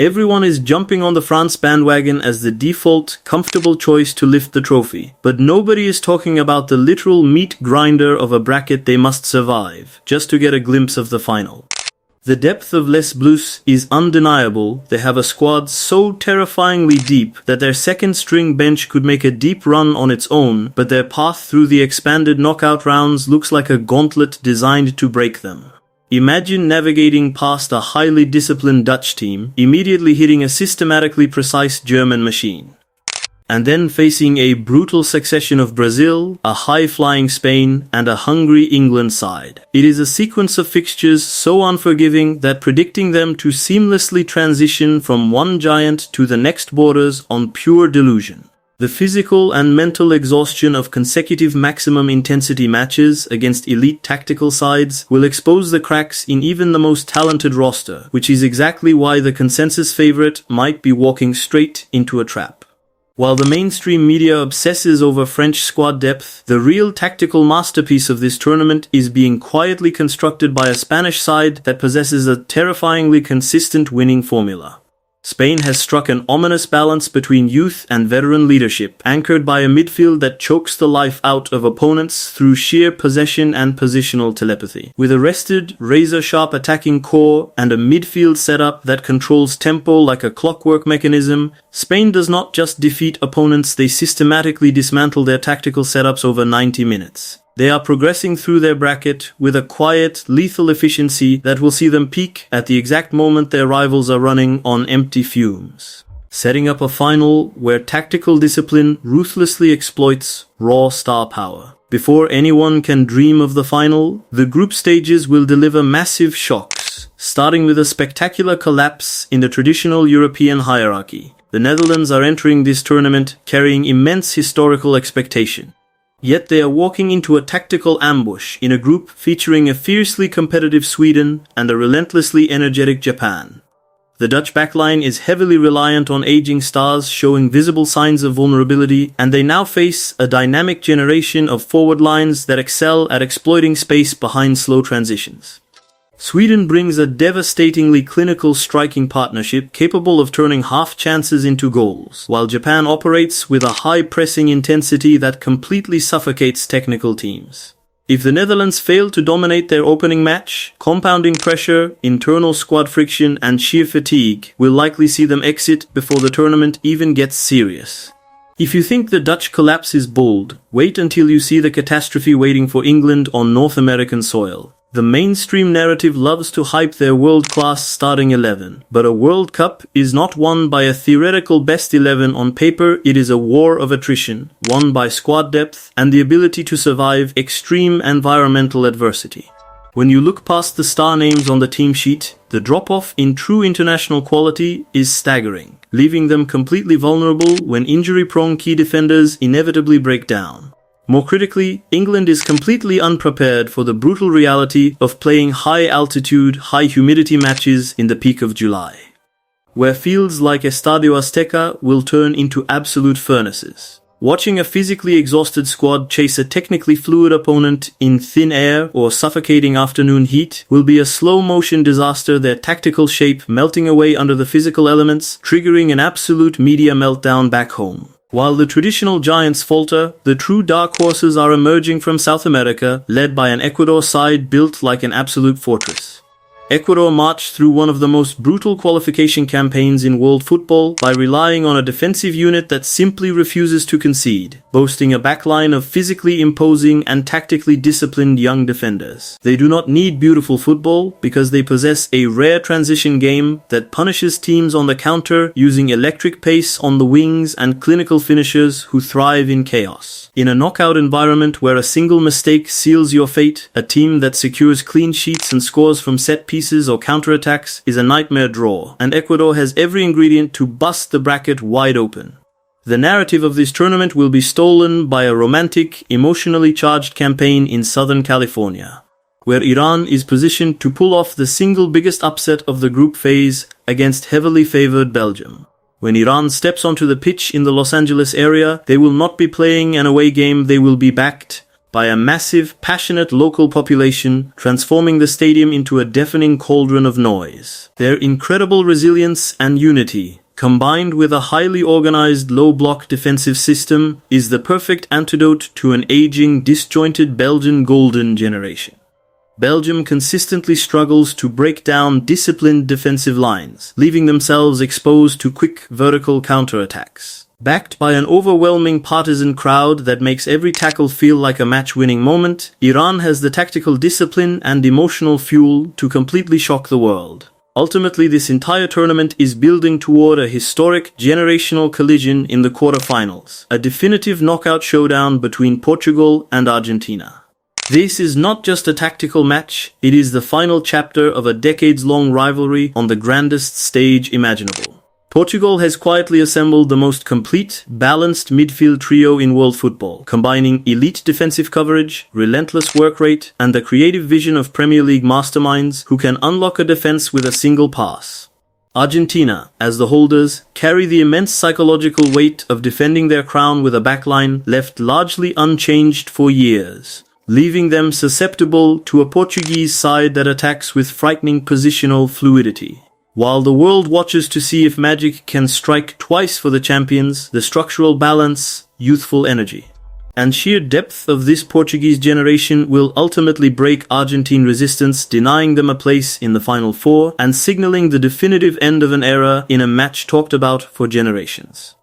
Everyone is jumping on the France bandwagon as the default, comfortable choice to lift the trophy, but nobody is talking about the literal meat grinder of a bracket they must survive, just to get a glimpse of the final. The depth of Les Bleus is undeniable. They have a squad so terrifyingly deep that their second-string bench could make a deep run on its own, but their path through the expanded knockout rounds looks like a gauntlet designed to break them. Imagine navigating past a highly disciplined Dutch team, immediately hitting a systematically precise German machine, and then facing a brutal succession of Brazil, a high-flying Spain, and a hungry England side. It is a sequence of fixtures so unforgiving that predicting them to seamlessly transition from one giant to the next borders on pure delusion. The physical and mental exhaustion of consecutive maximum intensity matches against elite tactical sides will expose the cracks in even the most talented roster, which is exactly why the consensus favorite might be walking straight into a trap. While the mainstream media obsesses over French squad depth, the real tactical masterpiece of this tournament is being quietly constructed by a Spanish side that possesses a terrifyingly consistent winning formula. Spain has struck an ominous balance between youth and veteran leadership, anchored by a midfield that chokes the life out of opponents through sheer possession and positional telepathy. With a rested, razor-sharp attacking core and a midfield setup that controls tempo like a clockwork mechanism, Spain does not just defeat opponents, they systematically dismantle their tactical setups over 90 minutes. They are progressing through their bracket with a quiet, lethal efficiency that will see them peak at the exact moment their rivals are running on empty fumes, setting up a final where tactical discipline ruthlessly exploits raw star power. Before anyone can dream of the final, the group stages will deliver massive shocks, starting with a spectacular collapse in the traditional European hierarchy. The Netherlands are entering this tournament carrying immense historical expectation. Yet they are walking into a tactical ambush in a group featuring a fiercely competitive Sweden and a relentlessly energetic Japan. The Dutch backline is heavily reliant on aging stars showing visible signs of vulnerability, and they now face a dynamic generation of forward lines that excel at exploiting space behind slow transitions. Sweden brings a devastatingly clinical striking partnership capable of turning half chances into goals, while Japan operates with a high-pressing intensity that completely suffocates technical teams. If the Netherlands fail to dominate their opening match, compounding pressure, internal squad friction, and sheer fatigue will likely see them exit before the tournament even gets serious. If you think the Dutch collapse is bold, wait until you see the catastrophe waiting for England on North American soil. The mainstream narrative loves to hype their world-class starting 11, but a World Cup is not won by a theoretical best 11 on paper. It is a war of attrition, won by squad depth and the ability to survive extreme environmental adversity. When you look past the star names on the team sheet, the drop-off in true international quality is staggering, leaving them completely vulnerable when injury-prone key defenders inevitably break down. More critically, England is completely unprepared for the brutal reality of playing high-altitude, high-humidity matches in the peak of July, where fields like Estadio Azteca will turn into absolute furnaces. Watching a physically exhausted squad chase a technically fluid opponent in thin air or suffocating afternoon heat will be a slow-motion disaster, their tactical shape melting away under the physical elements, triggering an absolute media meltdown back home. While the traditional giants falter, the true dark horses are emerging from South America, led by an Ecuador side built like an absolute fortress. Ecuador marched through one of the most brutal qualification campaigns in world football by relying on a defensive unit that simply refuses to concede, boasting a backline of physically imposing and tactically disciplined young defenders. They do not need beautiful football because they possess a rare transition game that punishes teams on the counter using electric pace on the wings and clinical finishers who thrive in chaos. In a knockout environment where a single mistake seals your fate, a team that secures clean sheets and scores from set pieces or counterattacks is a nightmare draw, and Ecuador has every ingredient to bust the bracket wide open. The narrative of this tournament will be stolen by a romantic, emotionally charged campaign in Southern California, where Iran is positioned to pull off the single biggest upset of the group phase against heavily favored Belgium. When Iran steps onto the pitch in the Los Angeles area, they will not be playing an away game, they will be backed by a massive, passionate local population, transforming the stadium into a deafening cauldron of noise. Their incredible resilience and unity, combined with a highly organized low-block defensive system, is the perfect antidote to an aging, disjointed Belgian golden generation. Belgium consistently struggles to break down disciplined defensive lines, leaving themselves exposed to quick vertical counterattacks. Backed by an overwhelming partisan crowd that makes every tackle feel like a match-winning moment, Iran has the tactical discipline and emotional fuel to completely shock the world. Ultimately, this entire tournament is building toward a historic generational collision in the quarterfinals, a definitive knockout showdown between Portugal and Argentina. This is not just a tactical match, it is the final chapter of a decades-long rivalry on the grandest stage imaginable. Portugal has quietly assembled the most complete, balanced midfield trio in world football, combining elite defensive coverage, relentless work rate, and the creative vision of Premier League masterminds who can unlock a defense with a single pass. Argentina, as the holders, carry the immense psychological weight of defending their crown with a backline left largely unchanged for years, leaving them susceptible to a Portuguese side that attacks with frightening positional fluidity. While the world watches to see if magic can strike twice for the champions, the structural balance, youthful energy, and sheer depth of this Portuguese generation will ultimately break Argentine resistance, denying them a place in the Final Four and signaling the definitive end of an era in a match talked about for generations.